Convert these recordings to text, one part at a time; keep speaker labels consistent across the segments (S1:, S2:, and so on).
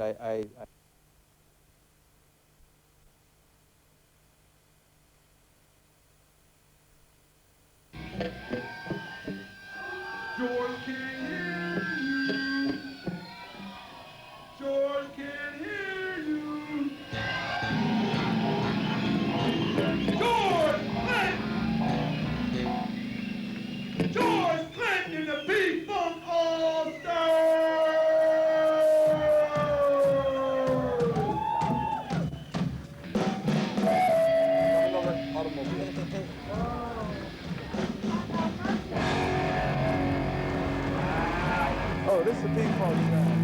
S1: George can't hear you. George can't hear you. George Clinton! George Clinton in the P-Funk All-Stars!
S2: Oh, this is a P-Funk sound.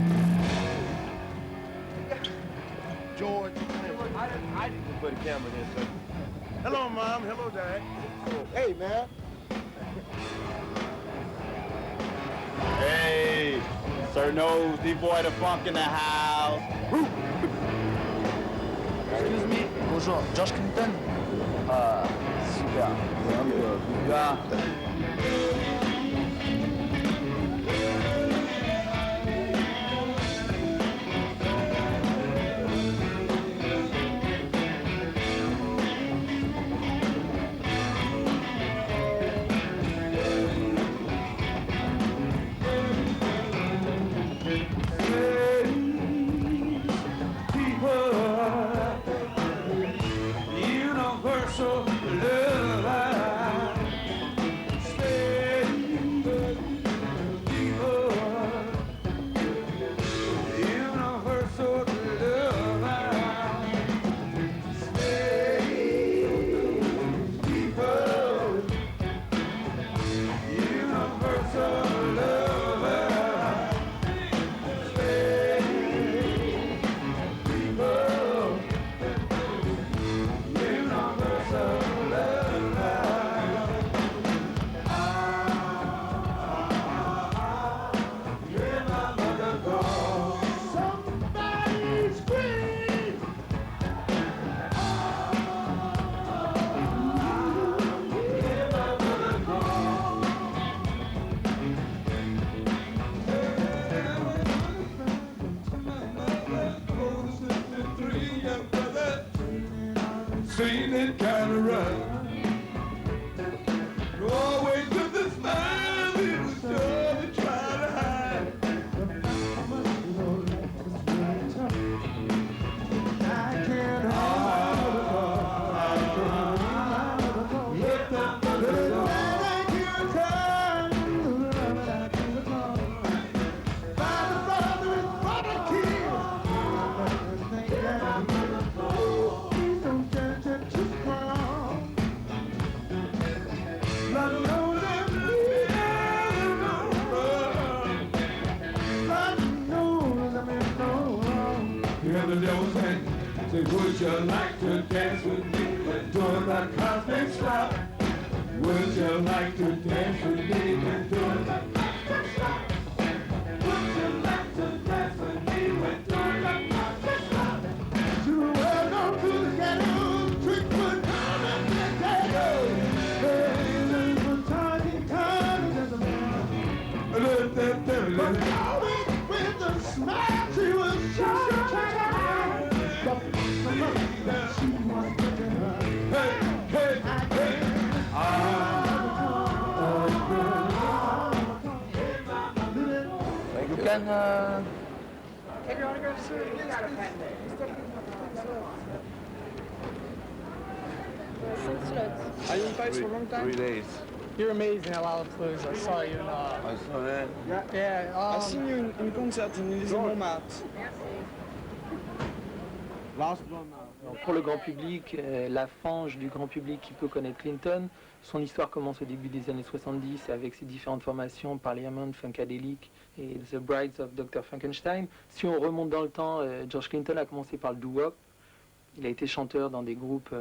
S3: George Clinton. I didn't put a camera there, sir. Hello, Mom. Hello, Dad.
S2: Hey, man.
S4: Hey, Sir Nose, D-Boy the Funk in the house.
S5: Excuse me, bonjour, George Clinton.
S2: Super.
S4: Yeah.
S1: Universal love. seen it kind of rough. You always took the smile, it was sure to try to hide. I can't the devil's hand. Say, would you like to dance with me when doing the cosmic slap? Would you like to dance with me when doing the cosmic slap? Would you like to dance with me when doing the cosmic slap? You're welcome to the ghetto, trick foot, and the ghetto. Hey, there's a tiny kind of gentleman. But always with the smile, she was sure.
S5: You can
S6: Take your autograph, sir. You got a pen there.
S7: Since slots.
S6: Are you in Paris for a long time?
S4: 3 days.
S6: You're amazing at Lollapalooza. I saw you in
S4: I saw that.
S6: yeah, I've seen you in concert in Élysée Montmartre.
S5: Pour le grand public, la fange du grand public qui peut connaître Clinton, son histoire commence au début des années 70 avec ses différentes formations, Parliament, Funkadelic et The Brides of Dr. Frankenstein. Si on remonte dans le temps, George Clinton a commencé par le doo-wop. Il a été chanteur dans des groupes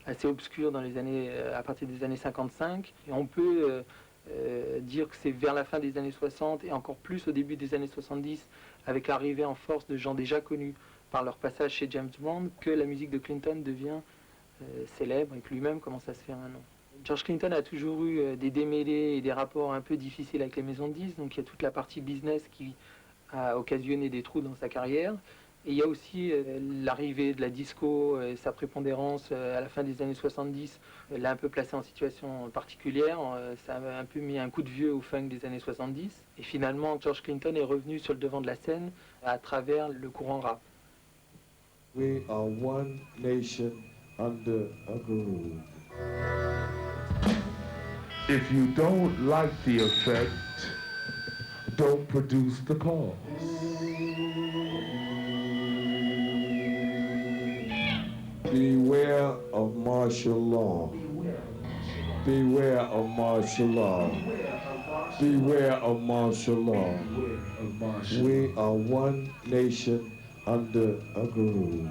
S5: assez obscurs dans les années, à partir des années 55. Et on peut dire que c'est vers la fin des années 60 et encore plus au début des années 70, avec l'arrivée en force de gens déjà connus par leur passage chez James Bond, que la musique de Clinton devient célèbre et que lui-même commence à se faire un nom. George Clinton a toujours eu des démêlés et des rapports un peu difficiles avec les maisons de disques, donc il y a toute la partie business qui a occasionné des trous dans sa carrière. Et il y a aussi l'arrivée de la disco et sa prépondérance à la fin des années 70 l'a un peu placé en situation particulière. Ça a un peu mis un coup de vieux au funk des années 70. Et finalement, George Clinton est revenu sur le devant de la scène à travers le courant rap.
S1: We are one nation under a groove. If you don't like the effect, don't produce the cause. Beware of martial law. Beware of martial law. Beware of martial law. We are one nation under a groove.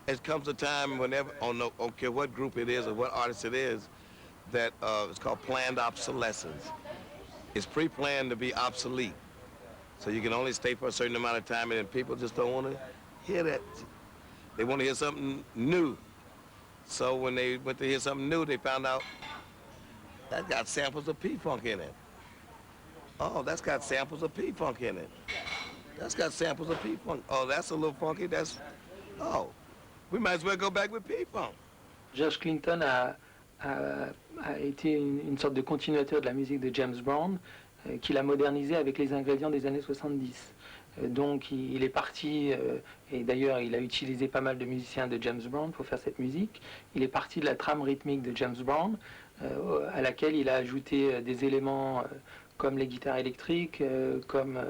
S3: It comes a time whenever, I don't care what group it is or what artist it is, that it's called planned obsolescence. It's pre-planned to be obsolete. So you can only stay for a certain amount of time, and then people just don't want to hear that. They want to hear something new. So when they went to hear something new, they found out that got samples of P-Funk in it. Oh, that's got samples of P-Funk in it. That's got samples of P-Funk. Oh, that's a little funky. Oh, we might as well go back with P-Funk.
S5: George Clinton a été une sorte de continuateur de la musique de James Brown, qu'il a modernisé avec les ingrédients des années 70. Donc il est parti, et d'ailleurs il a utilisé pas mal de musiciens de James Brown pour faire cette musique. Il est parti de la trame rythmique de James Brown, à laquelle il a ajouté des éléments comme les guitares électriques, comme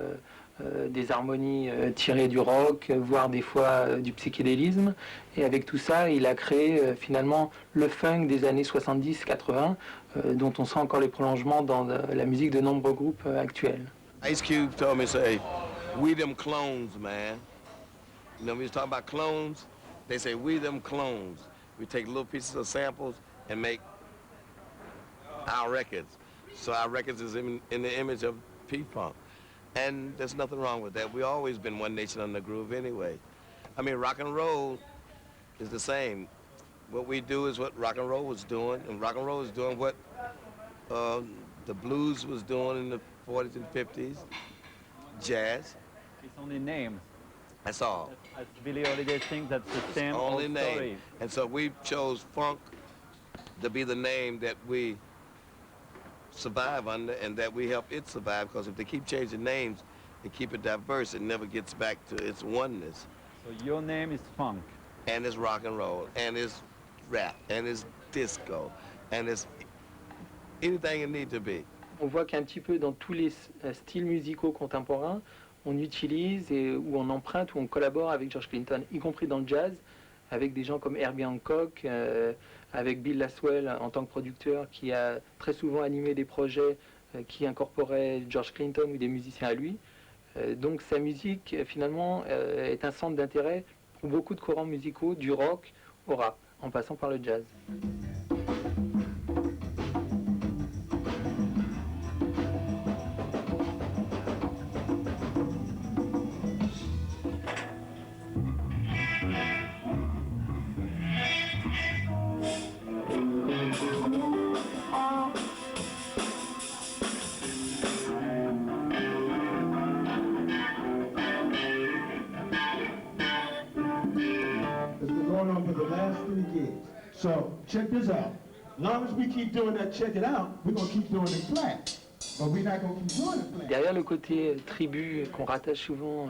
S5: des harmonies tirées du rock, voire des fois du psychédélisme. Et avec tout ça, il a créé finalement le funk des années 70-80, dont on sent encore les prolongements dans la musique de nombreux groupes actuels.
S3: Ice Cube told me, say, we them clones, man. You know, when you talk about clones, they say, we them clones. We take little pieces of samples and make our records. So our records is in the image of P-Funk. And there's nothing wrong with that. We've always been one nation under the groove anyway. I mean, rock and roll is the same. What we do is what rock and roll was doing, and rock and roll is doing what the blues was doing in the 40s and 50s, jazz.
S7: It's only names.
S3: That's all.
S7: As Billie Holiday sings, that's the same
S3: It's only
S7: old
S3: name.
S7: story.
S3: And so we chose funk to be the name that we survive under and that we help it survive, because if they keep changing names and keep it diverse, it never gets back to its oneness.
S7: So your name is funk.
S3: And it's rock and roll, and it's rap, and it's disco, and it's anything it needs to be.
S5: On voit qu'un petit peu dans tous les styles musicaux contemporains, on utilise ou on emprunte ou on collabore avec George Clinton, y compris dans le jazz, avec des gens comme Herbie Hancock, avec Bill Laswell en tant que producteur, qui a très souvent animé des projets qui incorporaient George Clinton ou des musiciens à lui. Donc sa musique, finalement, est un centre d'intérêt pour beaucoup de courants musicaux, du rock au rap, en passant par le jazz.
S1: So check this out. As long as we keep doing that, check it out, we're going to keep doing it flat. But we're not going to keep doing it flat.
S5: Derrière le côté tribu qu'on rattache souvent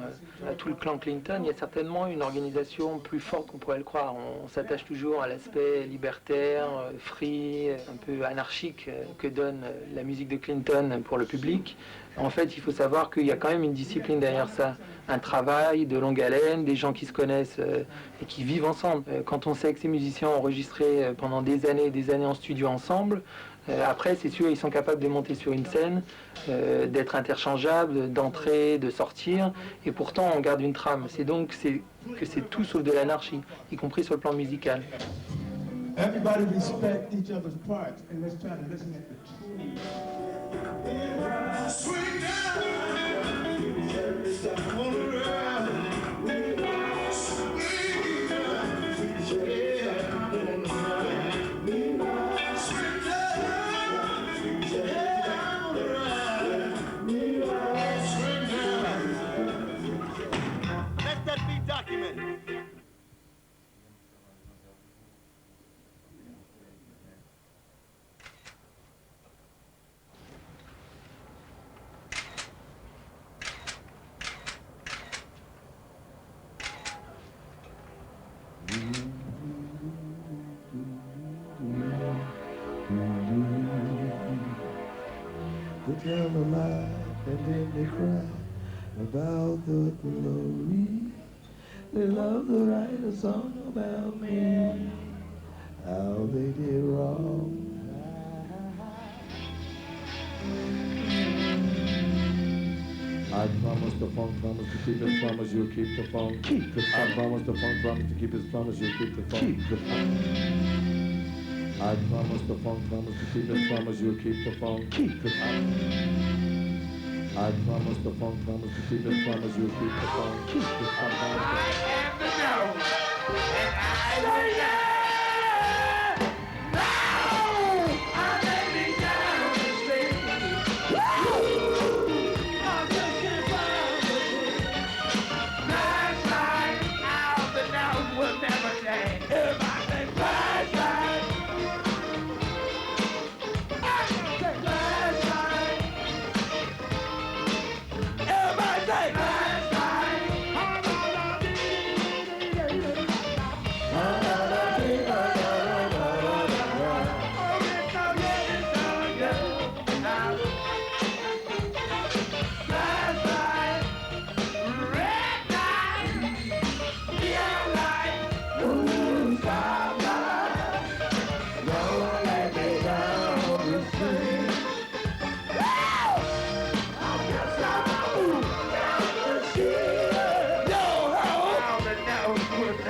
S5: à tout le clan Clinton, il y a certainement une organisation plus forte qu'on pourrait le croire. On s'attache toujours à l'aspect libertaire, free, un peu anarchique que donne la musique de Clinton pour le public. En fait, il faut savoir qu'il y a quand même une discipline derrière ça, un travail de longue haleine, des gens qui se connaissent et qui vivent ensemble. Quand on sait que ces musiciens ont enregistré pendant des années en studio ensemble, après, c'est sûr, ils sont capables de monter sur une scène, d'être interchangeables, d'entrer, de sortir, et pourtant on garde une trame. C'est donc que c'est tout sauf de l'anarchie, y compris sur le plan musical.
S1: Everybody respect each other's parts, and let's try to listen at the truth. come alive, and then they cry about the glory. They love to write a song about me, how they did wrong. I promise the funk promise to keep his promise, you'll keep the funk. Keep the funk. I promise the funk promise to keep his promise, you'll keep the funk. Keep the funk. I promise the funk promise to keep his promise, you'll keep the funk. Keep the funk. I promise the funk promise to keep his promise, you'll keep the funk. Keep the funk. I am the no, and I say yeah!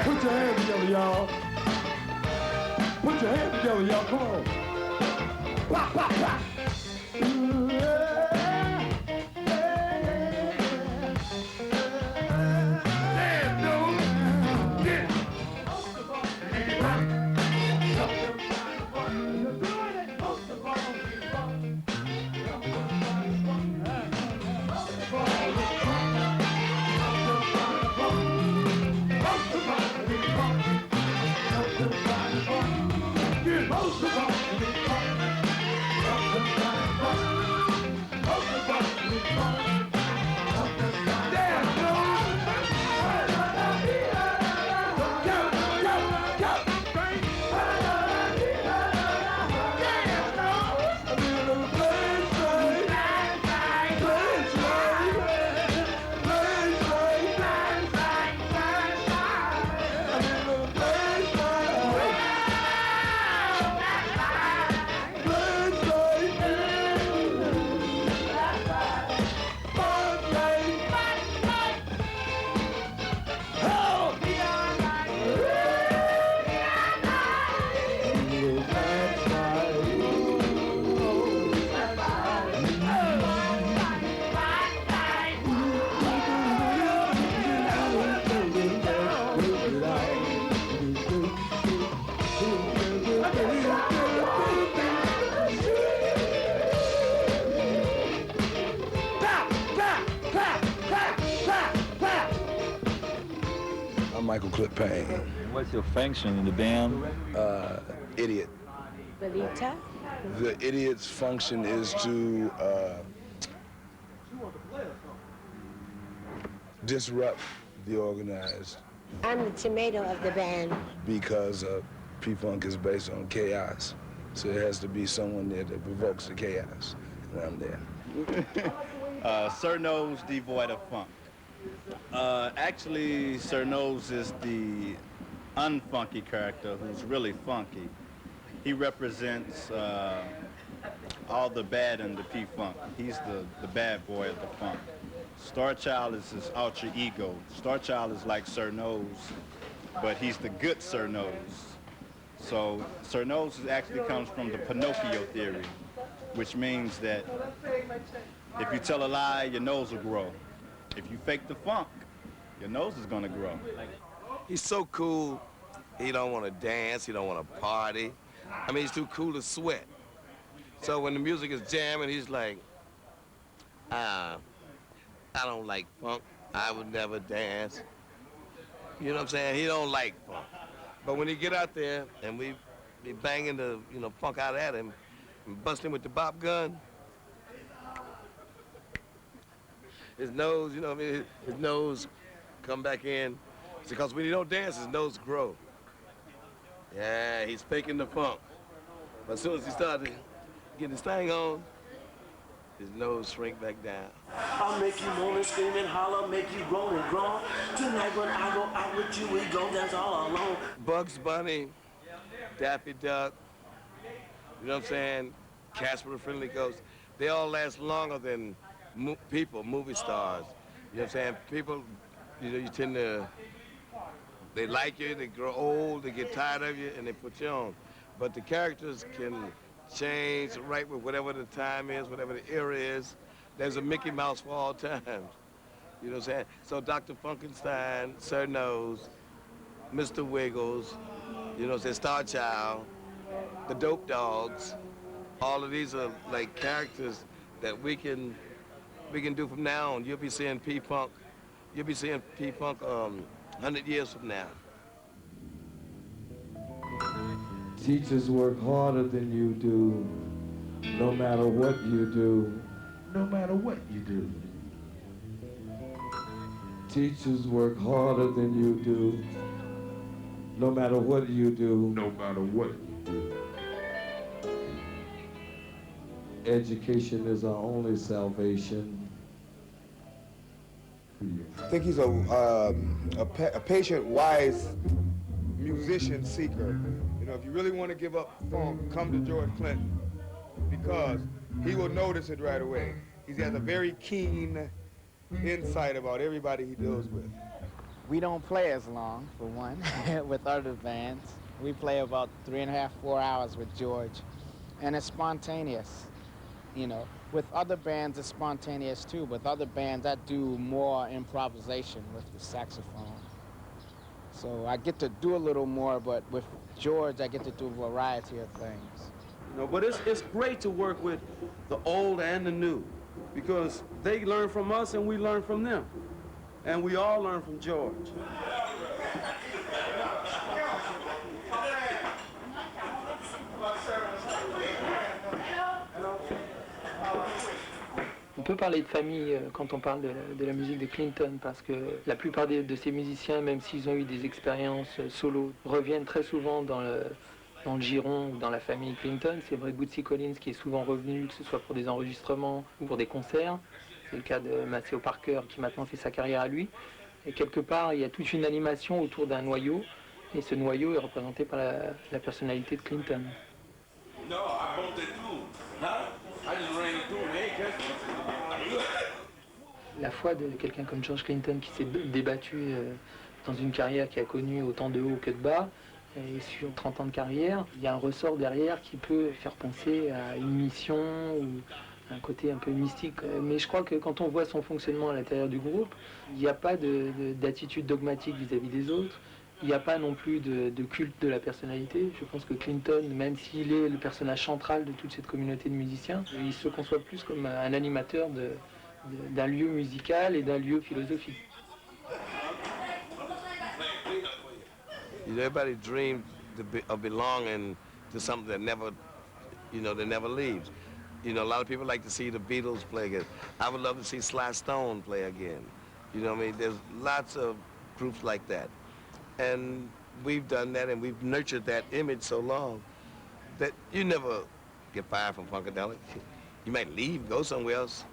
S1: Put your hands together, y'all. Put your hands together, y'all. Come on. Pop, pop, pop. Damn, dude. Yeah.
S3: Michael Clip Payne.
S7: And what's your function in the band?
S3: Idiot.
S8: Belita?
S3: The idiot's function is to disrupt the organized.
S8: I'm the tomato of the band.
S3: Because P-Funk is based on chaos. So it has to be someone there that provokes the chaos. And I'm there.
S4: Sir Nose, devoid of funk. Actually, Sir Nose is the unfunky character who's really funky. He represents all the bad in the P-Funk. He's the bad boy of the funk. Star Child is his alter ego. Star Child is like Sir Nose, but he's the good Sir Nose. So Sir Nose actually comes from the Pinocchio theory, which means that if you tell a lie, your nose will grow. If you fake the funk, your nose is gonna grow.
S3: He's so cool, he don't want to dance, he don't want to party. I mean, he's too cool to sweat. So when the music is jamming, he's like, I don't like funk. I would never dance. You know what I'm saying? He don't like funk. But when he get out there and we be banging the funk out at him and bust him with the bop gun, his nose, his nose come back in. It's because when he don't dance, his nose grow. Yeah, he's faking the funk. But as soon as he started getting his thing on, his nose shrink back down.
S9: I'll make you moan and scream and holler, make you groan and groan. Tonight when I go out with you, we gon' dance all alone.
S3: Bugs Bunny, Daffy Duck, you know what I'm saying? Casper the Friendly Ghost. They all last longer than people, movie stars. You know what I'm saying? People, you know, you tend to, they like you, they grow old, they get tired of you, and they put you on. But the characters can change right with whatever the time is, whatever the era is. There's a Mickey Mouse for all times. You know what I'm saying? So Dr. Funkenstein, Sir Nose, Mr. Wiggles, you know what I'm saying, Star Child, the Dope Dogs, all of these are like characters that we can do from now on. You'll be seeing P-Funk, you'll be seeing P-Funk 100 years from now.
S1: Teachers work harder than you do, no matter what you do. No matter what you do. Teachers work harder than you do, no matter what you do. No matter what you do. Education is our only salvation.
S2: I think he's a patient-wise musician seeker. You know, if you really want to give up funk, come to George Clinton, because he will notice it right away. He has a very keen insight about everybody he deals with.
S10: We don't play as long, for one, with other bands. We play about 3.5, 4 hours with George, and it's spontaneous. You know, with other bands, it's spontaneous too. With other bands, I do more improvisation with the saxophone. So I get to do a little more, but with George, I get to do a variety of things.
S9: You know, but it's great to work with the old and the new, because they learn from us and we learn from them. And we all learn from George.
S5: On peut parler de famille quand on parle de la musique de Clinton, parce que la plupart de ces musiciens, même s'ils ont eu des expériences solo, reviennent très souvent dans le giron ou dans la famille Clinton. C'est vrai Bootsy Collins qui est souvent revenu, que ce soit pour des enregistrements ou pour des concerts. C'est le cas de Maceo Parker qui maintenant fait sa carrière à lui. Et quelque part, il y a toute une animation autour d'un noyau, et ce noyau est représenté par la personnalité de Clinton. La foi de quelqu'un comme George Clinton qui s'est débattu dans une carrière qui a connu autant de hauts que de bas, et sur 30 ans de carrière, il y a un ressort derrière qui peut faire penser à une mission ou un côté un peu mystique. Mais je crois que quand on voit son fonctionnement à l'intérieur du groupe, il n'y a pas d'attitude dogmatique vis-à-vis des autres. Il n'y a pas non plus de culte de la personnalité. Je pense que Clinton, même s'il est le personnage central de toute cette communauté de musiciens, il se conçoit plus comme un animateur d'un lieu musical et d'un lieu philosophique.
S3: Everybody dreams of belonging to something that never, you know, that never leaves. You know, a lot of people like to see the Beatles play again. I would love to see Sly Stone play again. You know what I mean? There's lots of groups like that. And we've done that, and we've nurtured that image so long that you never get fired from Funkadelic. You might leave, go somewhere else,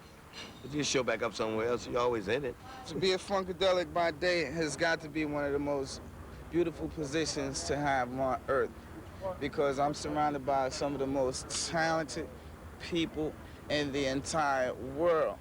S3: but you show back up somewhere else, you're always in it.
S2: To be a Funkadelic by day has got to be one of the most beautiful positions to have on earth, because I'm surrounded by some of the most talented people in the entire world.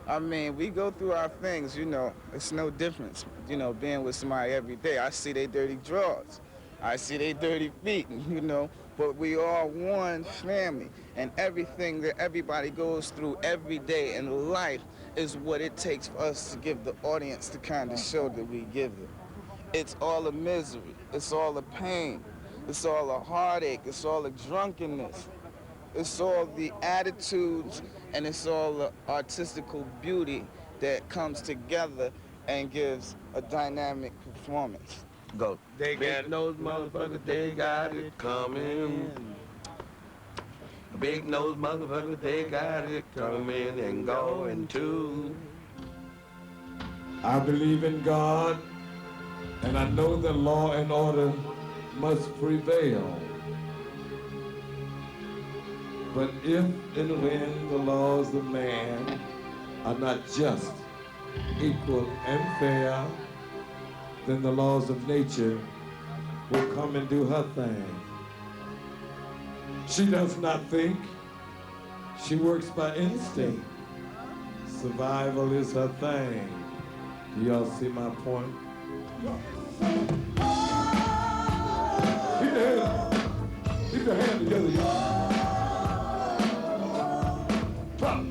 S2: I mean, we go through our things, you know, it's no difference, you know, being with somebody every day. I see their dirty drawers, I see their dirty feet, you know, but we are one family, and everything that everybody goes through every day in life is what it takes for us to give the audience the kind of show that we give them. It's all the misery, it's all the pain, it's all the heartache, it's all the drunkenness, it's all the attitudes, and it's all the artistical beauty that comes together and gives a dynamic performance.
S3: Go. They got nose motherfuckers, they got it coming. Big nose motherfuckers, they got it coming and going too.
S1: I believe in God, and I know that law and order must prevail. But if and when the laws of man are not just, equal, and fair, then the laws of nature will come and do her thing. She does not think. She works by instinct. Survival is her thing. Do y'all see my point? Keep your hands together, y'all. Drop.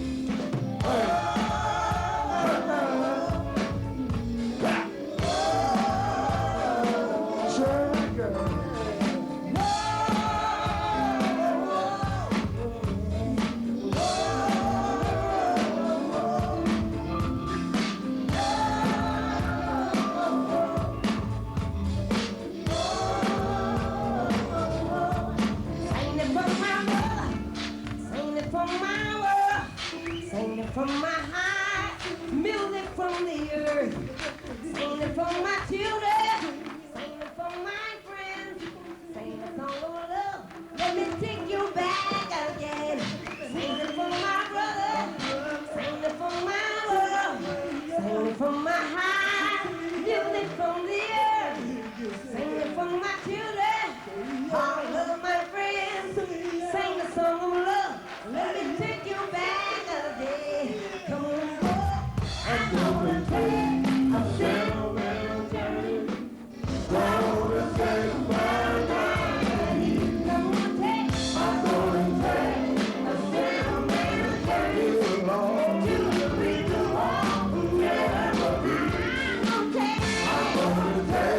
S11: From my heart, music from the earth, sing it from my children, sing it from my friends, sing a song of love, let me take you back again, sing it from my brother, sing it from my world, sing it from my heart, music from the earth, sing it from my children, all of my friends, sing a song of love, let me take you back again. Come on, boy. I'm gonna take a sentimental journey. Gonna take my mind. Come on, take. I'm gonna take a sentimental journey. Lord, to the big home melody. I'm gonna take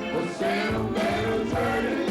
S11: a sentimental journey.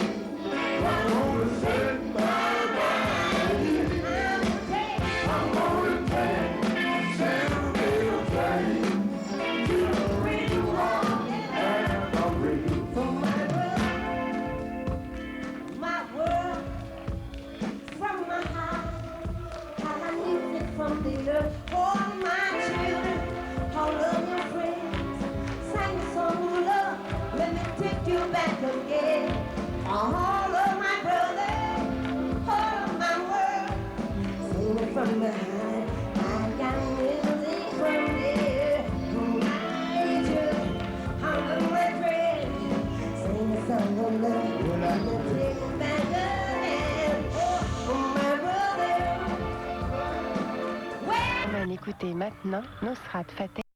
S12: On va l'écouter maintenant, Nosrat Fateh.